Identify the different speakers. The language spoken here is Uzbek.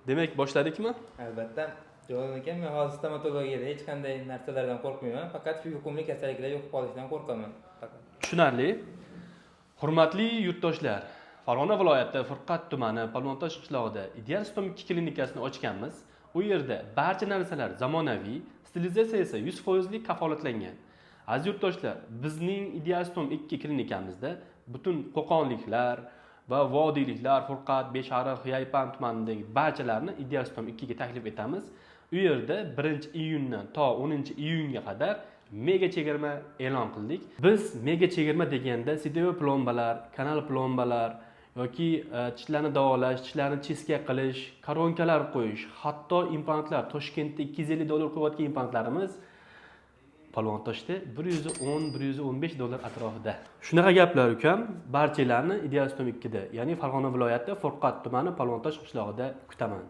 Speaker 1: Demak, boshladikmi?
Speaker 2: Albatta. Jo'ran aka, men hozir stomatologiyada hech qanday narsalardan qo'rqmayman, faqat shu yuqumli kasalliklar yo'qib qolishidan qo'rqaman faqat.
Speaker 1: Tushunarli. Hurmatli yurtdoshlar, Farg'ona viloyati Furqat tumani Palvontosh qishlog'ida Ideal Stom 2 klinikasini ochganmiz. U yerda barcha narsalar zamonaviy, stilizatsiya esa 100% kafolatlangan. Aziz yurtdoshlar, bizning Ideal Stom 2 klinikamizda butun Qo'qonliklar va vodiyliklar Furqat, Beshariq, Yaypan tumanidagi barchalarni Ideal Stom 2 ga taklif etamiz. U yerda 1-iyundan to 10-iyunga qadar mega chegirma e'lon qildik. Biz mega chegirma deganda sideviy plombalar, kanal plombalar yoki tishlarni davolash, tishlarni cheska qilish, koronkalar qo'yish, hatto implantlar, Toshkentda $250 qo'yayotgan implantlarimiz Palvontoshda $110-115 atrofida. Shunaqa gaplar ukam, barchalarni Ideal Stom 2 da, ya'ni Farg'ona viloyati Furqat tumani Palvontosh qishlog'ida kutaman.